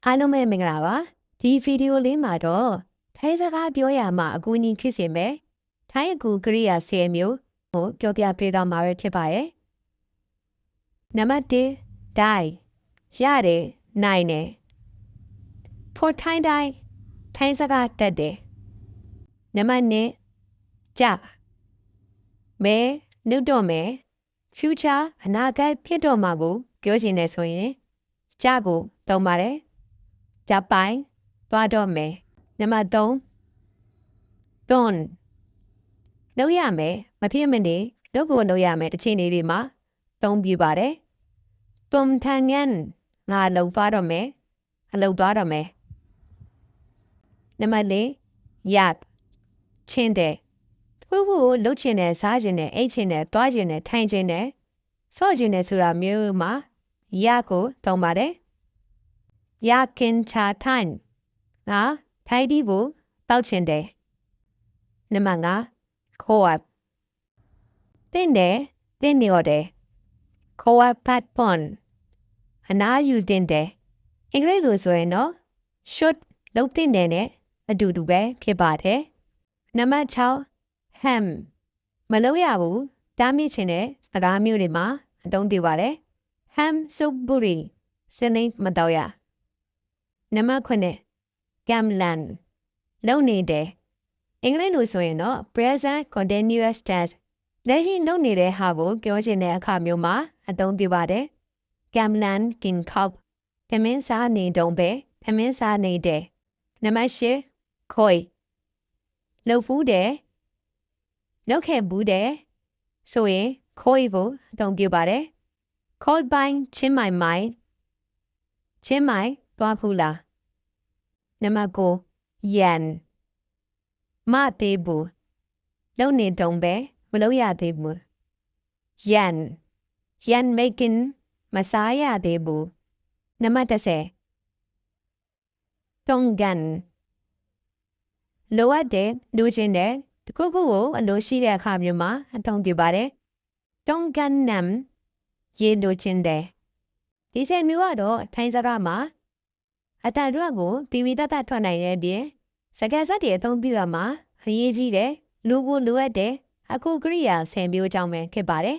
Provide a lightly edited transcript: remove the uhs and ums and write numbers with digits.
အားလုံးပဲမင်္ဂလာပါဒီဗီဒီယိုလေးမှာတော့ထိုင်းစကားပြောရမှာအကူအညီဖြစ်စေမယ်ထိုင်းအကူကရိယာ10မျိုးကိုပြောပြပေးသွားမှာဖြစ်ပါရဲ့နံပါတ်1ဒိုင်ရတယ်နိုင်တယ်ဖို့ထိုင်းတိုင်းထိုင်းစကားတက်တယ်နံပါတ်2ကြမဲနှုတ်တော့မယ် future အနာဂတ်ဖြစ်တော့မှာကိုပြောချင်တယ်ဆိုရင်ကြကိုသုံးပါတယ်ဂျပန်သွားတော့မယ်နံပါတ်3တွန်းလုပ်ရမယ်မဖြစ်မနေလုပ်ကိုလုပ်ရမယ်တစ်ချိန်လေးမှာသုံးပြပါတယ်တွမ်ထန်ငန်ငါလှုပ်သွားတော့မယ်အလုပ်သွားတော့မယ်နံပါတ်4ရပ်ချင်းတဲ့ဝူလှုပ်ချင်တယ်စားချင်တယ်အိတ်ချင်တယ်တွားချင်တယ်ထိုင်ချင်တယ်ဆော့ချင်တယ်ဆိုတာမျိုးမှာရကိုသုံးပါတယ်ရခင်ချာထိုင်ငါထိုင်ဒီကိုတောက်ချင်တယ်နံပါတ်5ခေါ်အပ်တင်းတယ်တင်းနေရတယ်ခေါ်အပ်ပတ်ပွန်အနာယူတင်တယ်အင်္ဂလိပ်လိုဆိုရင်တော့ should လှုပ်တင်တယ်နဲ့အတူတူပဲဖြစ်ပါတယ်နံပါတ်6 ham မလုပ်ရဘူးတားမြစ်ချင်တဲ့စကားမျိုးတွေမှာအသုံးပြုပါတယ် ham စုပ်ဘူရီစနေမတော့ရနံပါတ်9 gamlan လုံနေတယ်အင်္ဂလိပ်လိုဆိုရင်တော့ present continuous tense လက်ရှိလုပ်နေတဲ့ဟာကိုပြောချင်တဲ့အခါမျိုးမှာအသုံးပြုပါတယ် gamlan kin khop သမင်းစားနေတုံးပဲသမင်းစားနေတယ်နံပါတ်10 khoi လှုပ်ဖူးတယ်လှုပ်ခဲ့ဘူးတယ်ဆိုရင် khoi ကိုအသုံးပြုပါတယ် khoi bang ချင်းမိုင်မိုင်ချင်းမိုင်တွားဖူးလားနံပါတ်9 yan မသေးဘူးလုံနေတုံးပဲမလုပ်ရသေးဘူး yan making မစားရသေးဘူးနံပါတ်10 tongan လိုအပ်တယ်လိုချင်တယ်တခုခုကိုအလိုရှိတဲ့အခါမျိုးမှာအသုံးပြုပါတယ် tongan nam ရေလိုချင်တယ်ဒီ10မျိုးကတော့ထိုင်းစကားမှာအတန်ရွက်ကိုပြီးပြီးတတ်ထွက်နိုင်တဲ့အပြင်စကားစတွေအသုံးပြုရမှာအရေးကြီးတယ်လူကိုလိုအပ်တယ်အခုကရိယာ10မျိုးကြောင့်ပဲဖြစ်ပါတယ်